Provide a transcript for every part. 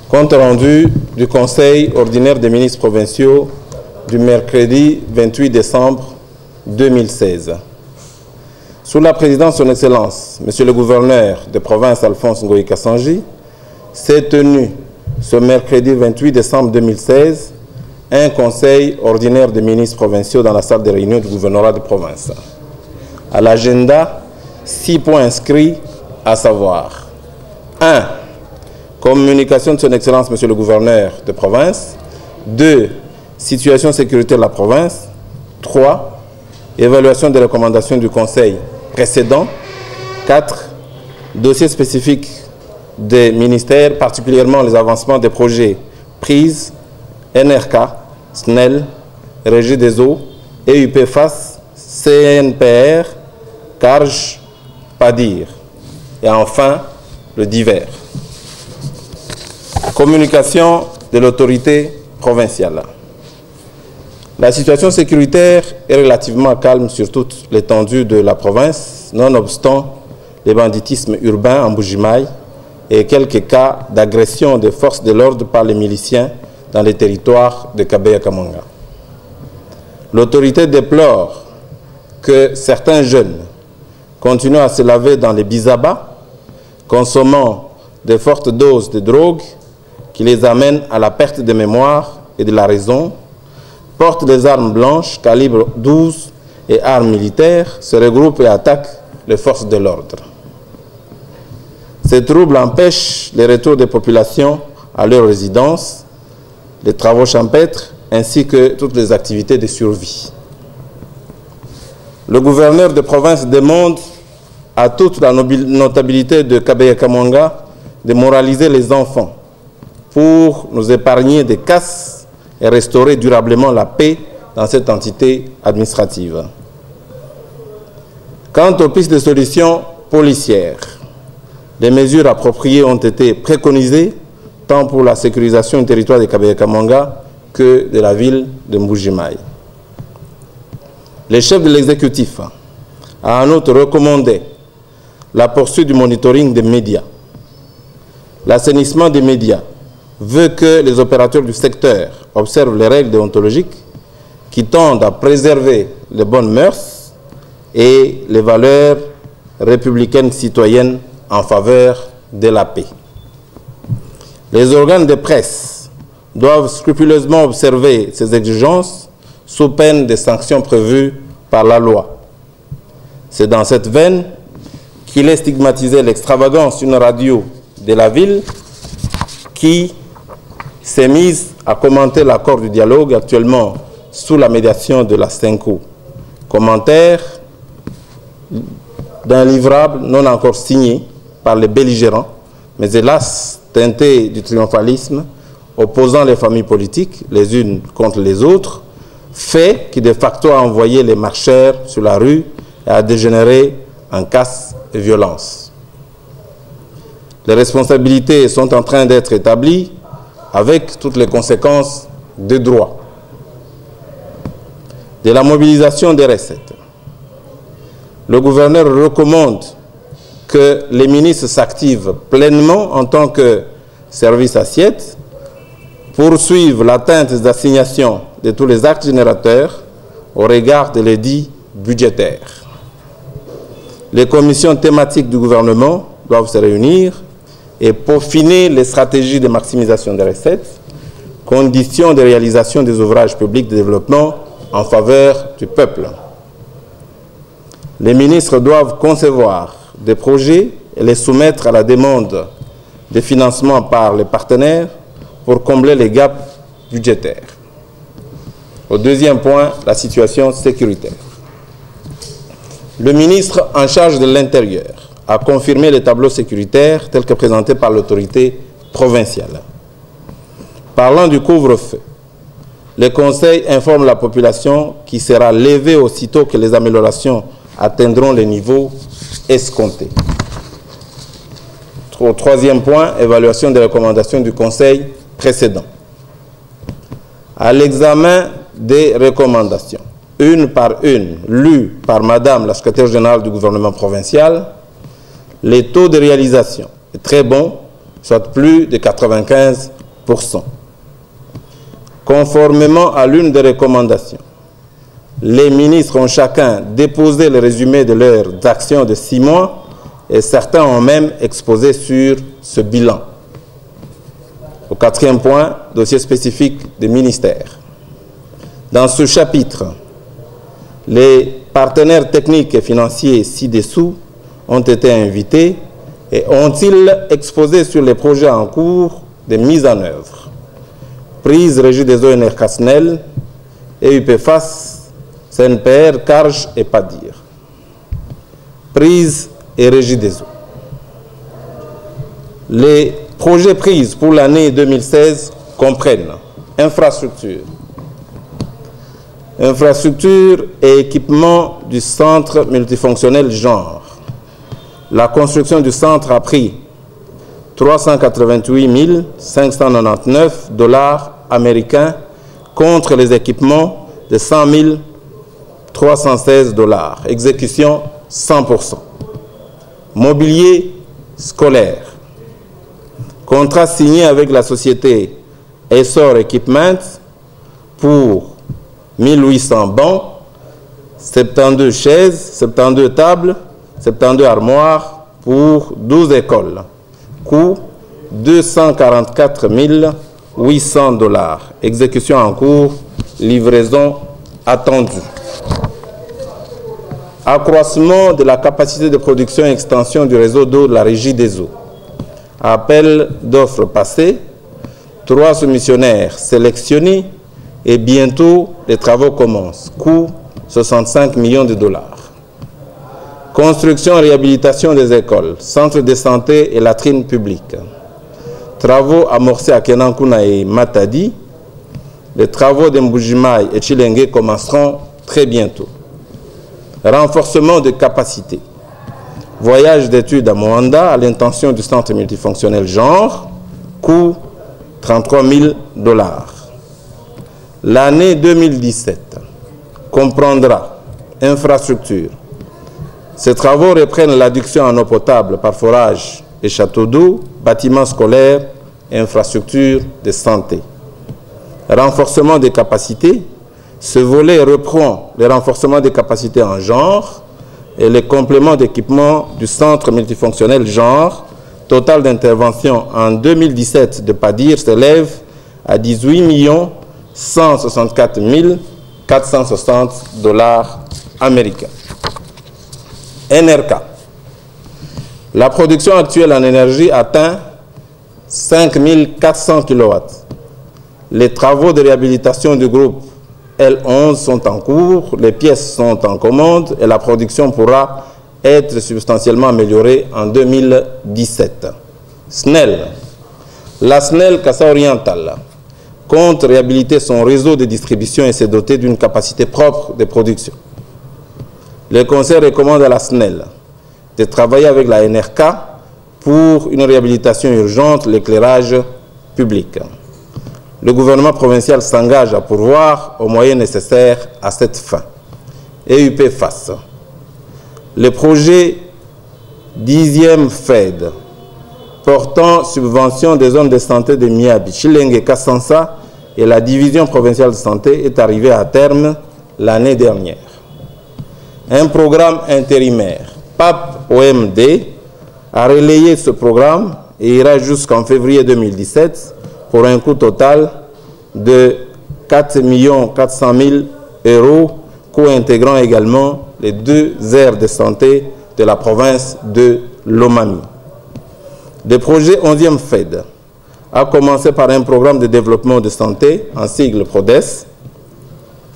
Compte rendu du Conseil ordinaire des ministres provinciaux du mercredi 28 décembre 2016. Sous la présidence de son Excellence, Monsieur le gouverneur de province Alphonse Ngoï Kassanji, s'est tenu ce mercredi 28 décembre 2016 un Conseil ordinaire des ministres provinciaux dans la salle de réunion du gouvernorat de province. À l'agenda, 6 points inscrits, à savoir 1. Communication de son Excellence, Monsieur le gouverneur de province. 2. Situation sécuritaire de la province. 3. Évaluation des recommandations du Conseil précédent. 4. Dossier spécifique des ministères, particulièrement les avancements des projets PRISE, NRK, SNEL, Régie des eaux, EUPFAS, CNPR, CARJ, PADIR. Et enfin, le divers. Communication de l'autorité provinciale. La situation sécuritaire est relativement calme sur toute l'étendue de la province, nonobstant les banditismes urbains en Mbuji-Mayi et quelques cas d'agression des forces de l'ordre par les miliciens dans les territoires de Kabeya-Kamanga. L'autorité déplore que certains jeunes continuent à se laver dans les bizabas, consommant de fortes doses de drogue qui les amènent à la perte de mémoire et de la raison, portent des armes blanches, calibre 12 et armes militaires, se regroupent et attaquent les forces de l'ordre. Ces troubles empêchent les retours des populations à leur résidence, les travaux champêtres ainsi que toutes les activités de survie. Le gouverneur de province demande à toute la notabilité de Kabeya-Kamanga de moraliser les enfants pour nous épargner des casses et restaurer durablement la paix dans cette entité administrative. Quant aux pistes de solutions policières, des mesures appropriées ont été préconisées tant pour la sécurisation du territoire de Kabeya-Kamanga que de la ville de Mbuji-Mayi. Le chef de l'exécutif a en outre recommandé la poursuite du monitoring des médias. L'assainissement des médias veut que les opérateurs du secteur observent les règles déontologiques qui tendent à préserver les bonnes mœurs et les valeurs républicaines citoyennes en faveur de la paix. Les organes de presse doivent scrupuleusement observer ces exigences sous peine des sanctions prévues par la loi. C'est dans cette veine qu'il est stigmatisé l'extravagance d'une radio de la ville qui s'est mise à commenter l'accord du dialogue actuellement sous la médiation de la SENCO. Commentaire d'un livrable non encore signé par les belligérants, mais hélas teinté du triomphalisme, opposant les familles politiques les unes contre les autres, fait qui de facto a envoyé les marcheurs sur la rue et a dégénéré en casse et violence. Les responsabilités sont en train d'être établies avec toutes les conséquences de droit. De la mobilisation des recettes. Le gouverneur recommande que les ministres s'activent pleinement en tant que service assiette, poursuivent l'atteinte des assignations de tous les actes générateurs au regard de l'édit budgétaire. Les commissions thématiques du gouvernement doivent se réunir et peaufiner les stratégies de maximisation des recettes, conditions de réalisation des ouvrages publics de développement en faveur du peuple. Les ministres doivent concevoir des projets et les soumettre à la demande de financement par les partenaires pour combler les gaps budgétaires. Au deuxième point, la situation sécuritaire. Le ministre en charge de l'Intérieur a confirmé les tableaux sécuritaires tels que présentés par l'autorité provinciale. Parlant du couvre-feu, le Conseil informe la population qui sera levée aussitôt que les améliorations atteindront les niveaux escomptés. Au troisième point, évaluation des recommandations du Conseil précédent. À l'examen des recommandations, une par une, lues par Madame la secrétaire générale du gouvernement provincial, les taux de réalisation est très bon, soit plus de 95%. Conformément à l'une des recommandations, les ministres ont chacun déposé le résumé de leurs actions de 6 mois et certains ont même exposé sur ce bilan. Au 4e point, dossier spécifique des ministères. Dans ce chapitre, les partenaires techniques et financiers ci-dessous ont été invités et ont-ils exposé sur les projets en cours de mise en œuvre. Prise Régie des eaux NRK SNEL, EUPFAS, CNPR, CARJ et PADIR. Prise et Régie des eaux. Les projets prises pour l'année 2016 comprennent infrastructure, infrastructure et équipement du centre multifonctionnel genre. La construction du centre a pris 388 599 $ américains contre les équipements de 100 316 $. Exécution 100%. Mobilier scolaire. Contrat signé avec la société Essor Equipment pour 1800 bancs, 72 chaises, 72 tables, 72 armoires pour 12 écoles. Coût 244 800 $. Exécution en cours, livraison attendue. Accroissement de la capacité de production et extension du réseau d'eau de la Régie des eaux. Appel d'offres passé, 3 soumissionnaires sélectionnés et bientôt les travaux commencent. Coût 65 millions $. Construction et réhabilitation des écoles, centres de santé et latrines publiques. Travaux amorcés à Kenankuna et Matadi. Les travaux de Mbujimaï et Chilenge commenceront très bientôt. Renforcement de capacités. Voyage d'études à Moanda à l'intention du centre multifonctionnel genre. Coût 33 000 $. L'année 2017 comprendra infrastructure. Ces travaux reprennent l'adduction en eau potable par forage et château d'eau, bâtiments scolaires et infrastructures de santé. Renforcement des capacités. Ce volet reprend le renforcement des capacités en genre et les compléments d'équipement du centre multifonctionnel genre. Total d'intervention en 2017 de PADIR s'élève à 18 164 460 $ américains. NRK. La production actuelle en énergie atteint 5400 kW. Les travaux de réhabilitation du groupe L11 sont en cours, les pièces sont en commande et la production pourra être substantiellement améliorée en 2017. SNEL. La SNEL Kassa Oriental compte réhabiliter son réseau de distribution et se doter d'une capacité propre de production. Le Conseil recommande à la SNEL de travailler avec la NRK pour une réhabilitation urgente de l'éclairage public. Le gouvernement provincial s'engage à pourvoir aux moyens nécessaires à cette fin. EUPFAS. Le projet 10e FED portant subvention des zones de santé de Miabi, Chilenge et Kassansa et la division provinciale de santé est arrivé à terme l'année dernière. Un programme intérimaire, PAP-OMD, a relayé ce programme et ira jusqu'en février 2017 pour un coût total de 4 400 000 €, coût intégrant également les 2 aires de santé de la province de Lomami. Le projet 11e FED a commencé par un programme de développement de santé, en sigle PRODES,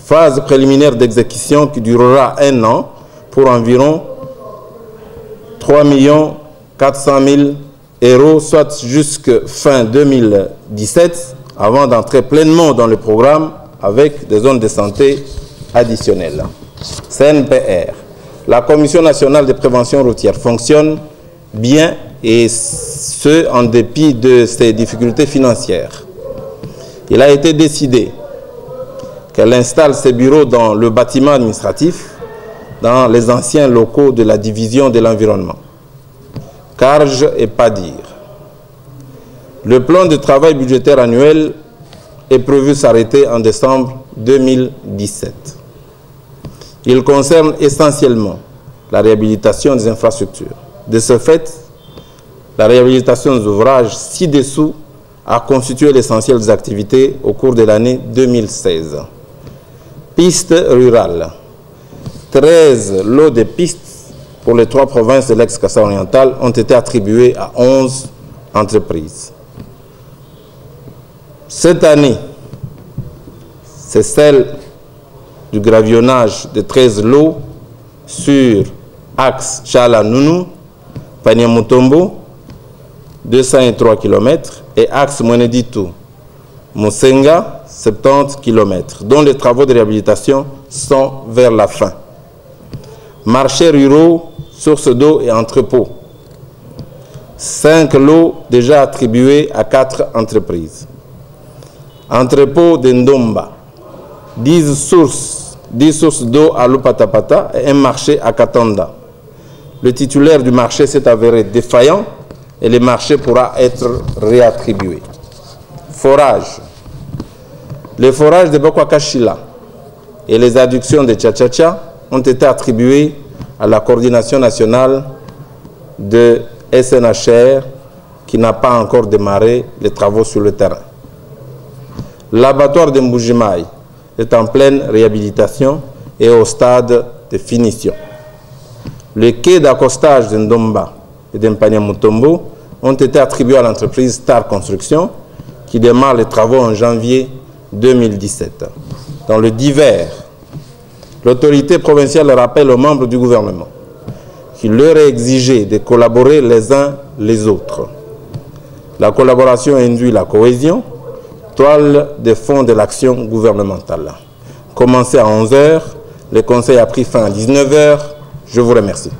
phase préliminaire d'exécution qui durera 1 an pour environ 3 400 000 €, soit jusqu'à fin 2017, avant d'entrer pleinement dans le programme avec des zones de santé additionnelles. CNPR. La Commission nationale de prévention routière fonctionne bien et ce, en dépit de ses difficultés financières. Il a été décidé qu'elle installe ses bureaux dans le bâtiment administratif, dans les anciens locaux de la division de l'environnement. CARJ et PADIR. Le plan de travail budgétaire annuel est prévu s'arrêter en décembre 2017. Il concerne essentiellement la réhabilitation des infrastructures. De ce fait, la réhabilitation des ouvrages ci-dessous a constitué l'essentiel des activités au cours de l'année 2016. Pistes rurales. 13 lots de pistes pour les 3 provinces de l'ex-Kasaï oriental ont été attribués à 11 entreprises. Cette année, c'est celle du gravillonnage de 13 lots sur axe Tchala-Nounou, Paniamutombo, 203 km, et axe Mweneditu-Moussenga, 70 km, dont les travaux de réhabilitation sont vers la fin. Marchés ruraux, sources d'eau et entrepôts. 5 lots déjà attribués à 4 entreprises. Entrepôt de Ndomba, 10 sources d'eau à Lupatapata et un marché à Katanda. Le titulaire du marché s'est avéré défaillant et le marché pourra être réattribué. Forage. Les forages de Bokwakashila et les adductions de Tchatchacha ont été attribués à la coordination nationale de SNHR qui n'a pas encore démarré les travaux sur le terrain. L'abattoir de Mbujimaï est en pleine réhabilitation et au stade de finition. Les quais d'accostage de Ndomba et de Mpaniamutombo ont été attribués à l'entreprise Star Construction qui démarre les travaux en janvier 2017. Dans le divers, l'autorité provinciale rappelle aux membres du gouvernement qu'il leur est exigé de collaborer les uns les autres. La collaboration induit la cohésion, toile de fond de l'action gouvernementale. Commencé à 11 h, le conseil a pris fin à 19 h. Je vous remercie.